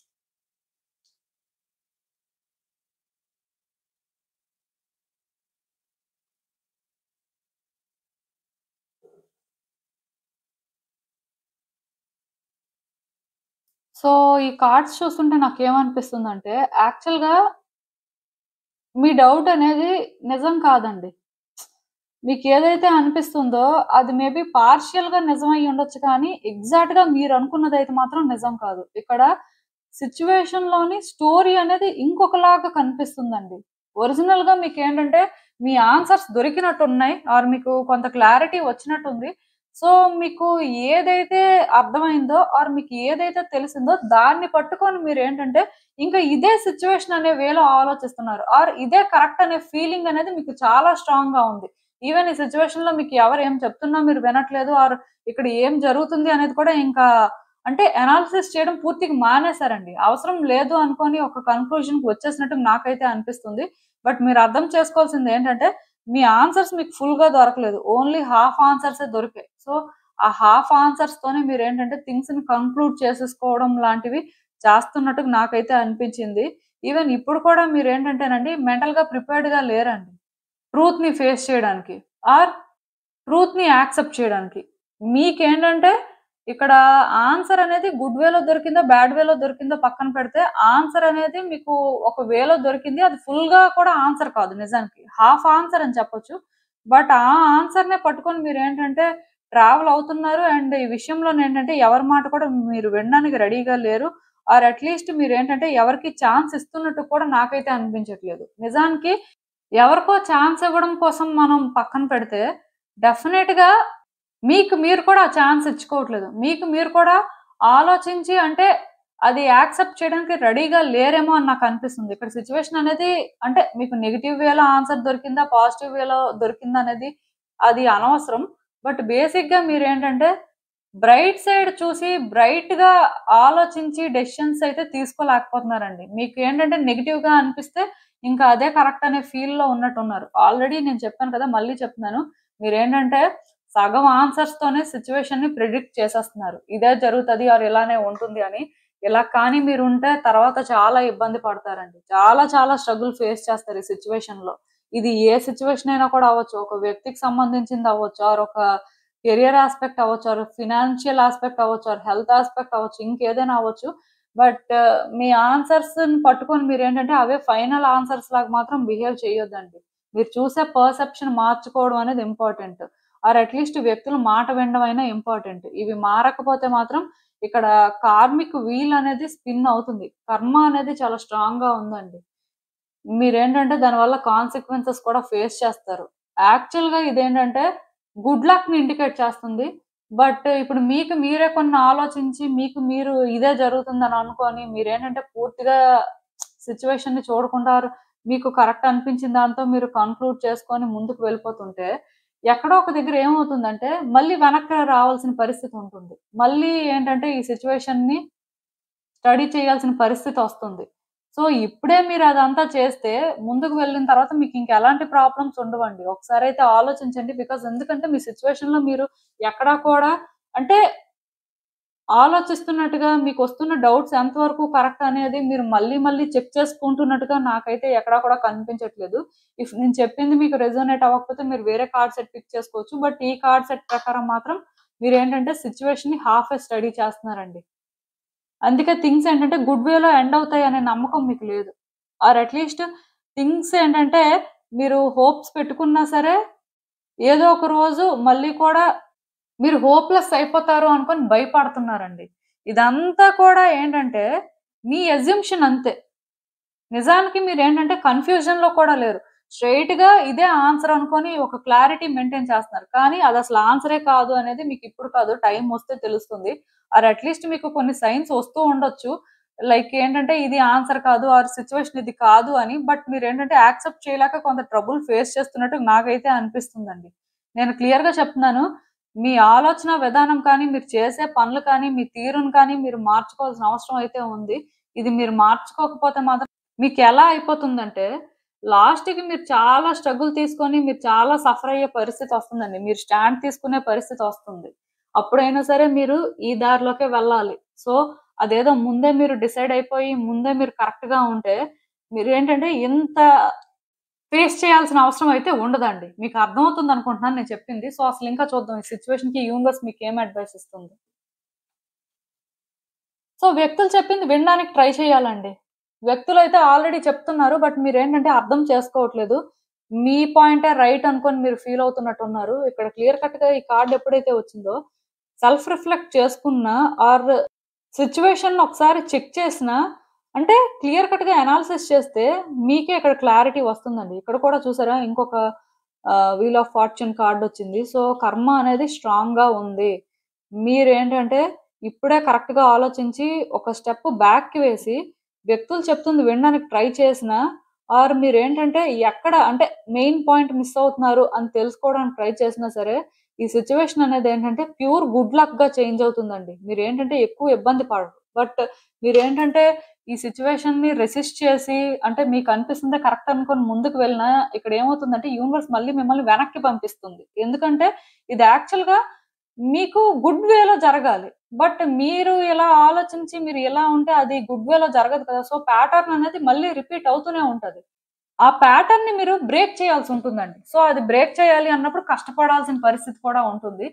సో, ఈ కార్డ్స్ చూస్తుంటే నాకేమనిపిస్తుందంటే, యాక్చువల్‌గా మీ డౌట్ అనేది నిజం కాదండి. మీకేదైతే అనిపిస్తుందో అది మేబీ పార్షియల్‌గా నిజమై ఉండొచ్చు కానీ, ఎగ్జాక్ట్‌గా మీరనుకున్నదైతే మాత్రం నిజం కాదు. ఇక్కడ సిట్యుయేషన్‌లోని స్టోరీ అనేది ఇంకొకలాగా కనిపిస్తుందండి. ఒరిజినల్‌గా మీకేంటంటే, మీ ఆన్సర్స్ దొరికినట్టున్నాయి. మీకు కొంత క్లారిటీ వచ్చినట్టుంది. సో, మీకు ఏదైతే అర్థమైందో మీకు ఏదైతే తెలిసిందో దాన్ని పట్టుకొని మీరేంటంటే, ఇంకా ఇదే సిట్యుయేషన్ అనే వేలో ఆలోచిస్తున్నారు. ఇదే కరెక్ట్ అనే ఫీలింగ్ అనేది మీకు చాలా స్ట్రాంగ్‌గా ఉంది. ఈవెన్ ఈ సిట్యుయేషన్‌లో మీకు ఎవరు ఏం చెప్తున్నా మీరు వినట్లేదు. ఇక్కడ ఏం జరుగుతుంది అనేది కూడా ఇంకా అంటే అనాలిసిస్ చేయడం పూర్తిగా మానేసారండి. అవసరం లేదు అనుకోని ఒక కన్‌క్లూజన్‌కి వచ్చేసినట్టు నాకైతే అనిపిస్తుంది. బట్ మీరు అర్థం చేసుకోవాల్సిందేంటంటే, మీ ఆన్సర్స్ మీకు ఫుల్‌గా దొరకలేదు. ఓన్లీ హాఫ్ ఆన్సర్సే దొరికాయి. సో, ఆ హాఫ్ ఆన్సర్స్‌తోనే మీరేంటంటే థింగ్స్‌ని కంక్లూడ్ చేసేసుకోవడం లాంటివి చేస్తున్నట్టు నాకైతే అనిపించింది. ఈవెన్ ఇప్పుడు కూడా మీరేంటంటేనండి మెంటల్‌గా ప్రిపేర్డ్‌గా లేరండి. ట్రూత్‌ని ఫేస్ చేయడానికి. ఆర్ ట్రూత్‌ని యాక్సెప్ట్ చేయడానికి. మీకేంటంటే ఇక్కడ ఆన్సర్ అనేది గుడ్ వేలో దొరికిందో, బ్యాడ్ వేలో దొరికిందో పక్కన పెడితే, ఆన్సర్ అనేది మీకు ఒక వేలో దొరికింది. అది ఫుల్‌గా కూడా ఆన్సర్ కాదు నిజానికి. హాఫ్ ఆన్సర్ అని చెప్పొచ్చు. బట్ ఆ ఆన్సర్‌నే పట్టుకొని మీరేంటంటే ట్రావెల్ అవుతున్నారు. అండ్ ఈ విషయంలోనేంటంటే ఎవరి మాట కూడా మీరు వినడానికి రెడీగా లేరు. అట్‌లీస్ట్ మీరేంటంటే ఎవరికీ ఛాన్స్ ఇస్తున్నట్టు కూడా నాకైతే అనిపించట్లేదు. నిజానికి ఎవరికో ఛాన్స్ ఇవ్వడం కోసం మనం పక్కన పెడితే, డెఫినెట్‌గా మీకు మీరు కూడా ఆ ఛాన్స్ ఇచ్చుకోవట్లేదు. మీకు మీరు కూడా ఆలోచించి అంటే అది యాక్సెప్ట్ చేయడానికి రెడీగా లేరేమో అని నాకనిపిస్తుంది. ఇక్కడ సిట్యుయేషన్ అనేది అంటే మీకు నెగెటివ్ వేలో ఆన్సర్ దొరికిందా? పాజిటివ్ వేలో దొరికిందా? అనేది అది అనవసరం. బట్ బేసిక్‌గా మీరేంటంటే బ్రైట్ సైడ్ చూసి బ్రైట్‌గా ఆలోచించి డెసిషన్స్ అయితే తీసుకోలేకపోతున్నారండి. మీకేంటంటే నెగెటివ్‌గా అనిపిస్తే ఇంకా అదే కరెక్ట్ అనే ఫీల్‌లో ఉన్నట్టున్నారు. ఆల్రెడీ నేను చెప్పాను కదా! మళ్ళీ చెప్తున్నాను. మీరేంటంటే సగం ఆన్సర్స్‌తోనే సిట్యుయేషన్‌ని ప్రిడిక్ట్ చేసేస్తున్నారు. ఇదే జరుగుతది ఆర్ ఇలానే ఉంటుంది అని. ఇలా కానీ మీరుంటే తర్వాత చాలా ఇబ్బంది పడతారండి. చాలా చాలా స్ట్రగుల్ ఫేస్ చేస్తారు ఈ సిట్యుయేషన్‌లో. ఇది ఏ సిట్యుయేషన్ అయినా కూడా అవ్వచ్చు. ఒక వ్యక్తికి సంబంధించింది అవ్వచ్చు. ఆర్ ఒక కెరియర్ ఆస్పెక్ట్ అవ్వచ్చు. ఆర్ ఫినాన్షియల్ ఆస్పెక్ట్ అవ్వచ్చు. ఆర్ హెల్త్ ఆస్పెక్ట్ అవ్వచ్చు. ఇంకేదైనా అవ్వచ్చు. బట్ మీ ఆన్సర్స్‌ని పట్టుకొని మీరేంటంటే అవే ఫైనల్ ఆన్సర్స్ లాగా మాత్రం బిహేవ్ చేయొద్దండి. మీరు చూసే పర్సెప్షన్ మార్చుకోవడం అనేది ఇంపార్టెంట్. ఆర్ అట్‌లీస్ట్ వ్యక్తుల మాట వినడం అయినా ఇంపార్టెంట్. ఇవి మారకపోతే మాత్రం ఇక్కడ కార్మిక్ వీల్ అనేది స్పిన్ అవుతుంది. కర్మ అనేది చాలా స్ట్రాంగ్‌గా ఉందండి. మీరేంటంటే దానివల్ల కాన్సిక్వెన్సెస్ కూడా ఫేస్ చేస్తారు. యాక్చువల్‌గా ఇదేంటంటే గుడ్ లక్‌ని ఇండికేట్ చేస్తుంది. బట్ ఇప్పుడు మీకు మీరే కొన్ని ఆలోచించి మీకు మీరు ఇదే జరుగుతుందని అనుకోని మీరేంటంటే పూర్తిగా సిట్యుయేషన్‌ని చూడకుండా మీకు కరెక్ట్ అనిపించిన దాంతో మీరు కన్క్లూడ్ చేసుకొని ముందుకు వెళ్ళిపోతుంటే, ఎక్కడో ఒక దగ్గర ఏమవుతుందంటే మళ్ళీ వెనక్కి రావాల్సిన పరిస్థితి ఉంటుంది. మళ్ళీ ఏంటంటే ఈ సిట్యుయేషన్‌ని స్టడీ చేయాల్సిన పరిస్థితొస్తుంది. సో, ఇప్పుడే మీరదంతా చేస్తే, ముందుకు వెళ్ళిన తర్వాత మీకింకెలాంటి ప్రాబ్లమ్స్ ఉండవండి. ఒకసారైతే ఆలోచించండి. బికాజ్ ఎందుకంటే, మీ సిట్యుయేషన్‌లో మీరు ఎక్కడా కూడా అంటే, ఆలోచిస్తున్నట్టుగా మీకొస్తున్న డౌట్స్ ఎంతవరకు కరెక్ట్ అనేది మీరు మళ్ళీ, మళ్ళీ చెక్ చేసుకుంటున్నట్టుగా నాకైతే ఎక్కడా కూడా కనిపించట్లేదు. ఇఫ్ నేను చెప్పింది మీకు రెజోనేట్ అవ్వకపోతే మీరు వేరే కార్డ్ సెట్ పిక్ చేసుకోవచ్చు. బట్ ఈ కార్డ్ సెట్ ప్రకారం మాత్రం మీరేంటంటే, సిట్యుయేషన్‌ని హాఫే స్టడీ చేస్తున్నారండి. అందుకే థింగ్స్ ఏంటంటే గుడ్ వేలో ఎండ్ అవుతాయనే నమ్మకం మీకు లేదు. ఆర్ అట్‌లీస్ట్ థింగ్స్ ఏంటంటే మీరు హోప్స్ పెట్టుకున్నా సరే, ఏదో ఒక రోజు మళ్ళీ కూడా మీరు హోప్‌లెస్ అయిపోతారు అనుకోని భయపడుతున్నారండి. ఇదంతా కూడా ఏంటంటే మీ అజంప్షన్ అంతే. నిజానికి మీరేంటంటే కన్‌ఫ్యూజన్‌లో కూడా లేరు. స్ట్రెయిట్‌గా ఇదే ఆన్సర్ అనుకోని ఒక క్లారిటీ మెయింటైన్ చేస్తున్నారు. కానీ అదసలు ఆన్సరే కాదు అనేది మీకిప్పుడు కాదు టైం వస్తే తెలుస్తుంది. ఆర్ అట్‌లీస్ట్ మీకు కొన్ని సైన్స్ వస్తూ ఉండొచ్చు. లైక్ ఏంటంటే ఇది ఆన్సర్ కాదు ఆర్ సిట్యుయేషన్ ఇది కాదు అని. బట్ మీరేంటంటే యాక్సెప్ట్ చేయలేక కొంత ట్రబుల్ ఫేస్ చేస్తున్నట్టు నాకైతే అనిపిస్తుందండి. నేను క్లియర్‌గా చెప్తున్నాను. మీ ఆలోచన విధానం కానీ, మీరు చేసే పనులు కానీ, మీ తీరును కానీ మీరు మార్చుకోవాల్సిన అవసరం అయితే ఉంది. ఇది మీరు మార్చుకోకపోతే మాత్రం మీకెలా అయిపోతుందంటే, లాస్ట్‌కి మీరు చాలా స్ట్రగుల్ తీసుకొని, మీరు చాలా సఫర్ అయ్యే పరిస్థితొస్తుందండి. మీరు స్టాండ్ తీసుకునే పరిస్థితొస్తుంది. అప్పుడైనా సరే మీరు ఈ దారిలోకే వెళ్ళాలి. సో, అదేదో ముందే మీరు డిసైడ్ అయిపోయి, ముందే మీరు కరెక్ట్‌గా ఉంటే, మీరేంటంటే ఇంత ఫేస్ చేయాల్సిన అవసరం అయితే ఉండదండి. మీకు అర్థమవుతుందనుకుంటున్నాను నేను చెప్పింది. సో, అసలింకా చూద్దాం ఈ సిట్యుయేషన్‌కి యూనివర్స్ మీకేం అడ్వైస్ ఇస్తుంది. సో, వ్యక్తులు చెప్పింది వినడానికి ట్రై చేయాలండి. వ్యక్తులైతే ఆల్రెడీ చెప్తున్నారు. బట్ మీరేంటంటే అర్థం చేసుకోవట్లేదు. మీ పాయింటే రైట్ అనుకోని మీరు ఫీల్ అవుతున్నట్టున్నారు. ఇక్కడ క్లియర్ కట్‌గా ఈ కార్డ్ ఎప్పుడైతే వచ్చిందో, సెల్ఫ్ రిఫ్లెక్ట్ చేసుకున్నా ఆర్ సిట్యుయేషన్‌ని ఒకసారి చెక్ చేసినా అంటే క్లియర్ కట్‌గా అనాలిసిస్ చేస్తే మీకే ఇక్కడ క్లారిటీ వస్తుందండి. ఇక్కడ కూడా చూసారా ఇంకొక వీల్ ఆఫ్ ఫార్చ్యూన్ కార్డ్ వచ్చింది. సో, కర్మ అనేది స్ట్రాంగ్‌గా ఉంది. మీరేంటంటే ఇప్పుడే కరెక్ట్‌గా ఆలోచించి ఒక స్టెప్ బ్యాక్‌కి వేసి వ్యక్తులు చెప్తుంది వినడానికి ట్రై చేసినా ఆర్ మీరేంటంటే ఎక్కడ అంటే మెయిన్ పాయింట్ మిస్ అవుతున్నారు అని తెలుసుకోవడానికి ట్రై చేసినా సరే, ఈ సిట్యుయేషన్ అనేదేంటంటే ప్యూర్ గుడ్ లక్‌గా చేంజ్ అవుతుందండి. మీరేంటంటే ఎక్కువ ఇబ్బంది పడరు. బట్ మీరేంటంటే ఈ సిట్యుయేషన్‌ని రెసిస్ట్ చేసి అంటే మీకనిపిస్తుందే కరెక్ట్ అనుకోని ముందుకు వెళ్ళినా ఇక్కడేమవుతుందంటే యూనివర్స్ మళ్ళీ మిమ్మల్ని వెనక్కి పంపిస్తుంది. ఎందుకంటే ఇది యాక్చువల్‌గా మీకు గుడ్ వేలో జరగాలి. బట్ మీరు ఇలా ఆలోచించి మీరు ఇలా ఉంటే అది గుడ్ వేలో జరగదు కదా! సో, ప్యాటర్న్ అనేది మళ్ళీ రిపీట్ అవుతూనే ఉంటది. ఆ ప్యాటర్న్‌ని మీరు బ్రేక్ చేయాల్సుంటుందండి. సో, అది బ్రేక్ చేయాలి అన్నప్పుడు కష్టపడాల్సిన పరిస్థితి కూడా ఉంటుంది.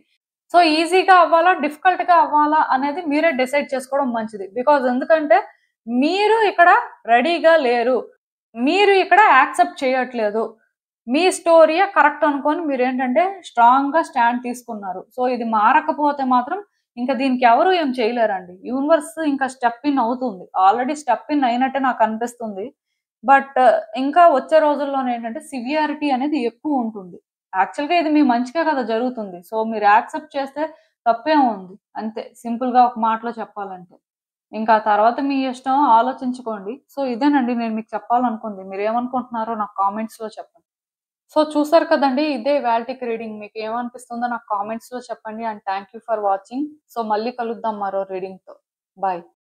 సో, ఈజీగా అవ్వాలా? డిఫికల్ట్‌గా అవ్వాలా? అనేది మీరే డిసైడ్ చేసుకోవడం మంచిది. బికాజ్ ఎందుకంటే మీరు ఇక్కడ రెడీగా లేరు. మీరు ఇక్కడ యాక్సెప్ట్ చేయట్లేదు. మీ స్టోరీయే కరెక్ట్ అనుకోని మీరేంటంటే స్ట్రాంగ్‌గా స్టాండ్ తీసుకున్నారు. సో, ఇది మారకపోతే మాత్రం ఇంక దీనికి ఎవరు ఏం చేయలేరండి. యూనివర్స్ ఇంకా స్టెప్ ఇన్ అవుతుంది. ఆల్రెడీ స్టెప్ ఇన్ అయినట్టే నాకనిపిస్తుంది. బట్ ఇంకా వచ్చే రోజుల్లోనేంటంటే సివియారిటీ అనేది ఎక్కువుంటుంది. యాక్చువల్‌గా ఇది మీ మంచికే కదా జరుగుతుంది. సో, మీరు యాక్సెప్ట్ చేస్తే తప్పేముంది. అంతే సింపుల్‌గా ఒక మాటలో చెప్పాలంటే. ఇంకా ఆ తర్వాత మీ ఇష్టం ఆలోచించుకోండి. సో, ఇదేనండి నేను మీకు చెప్పాలనుకుంది. మీరేమనుకుంటున్నారో నాకు కామెంట్స్‌లో చెప్పండి. సో, చూసారు కదండీ! ఇదే ఇవాల్టికి రీడింగ్. మీకేమనిపిస్తుందో నాకు కామెంట్స్‌లో చెప్పండి. And thank you for watching. So, మళ్ళీ కలుద్దాం మరో రీడింగ్‌తో. బాయ్.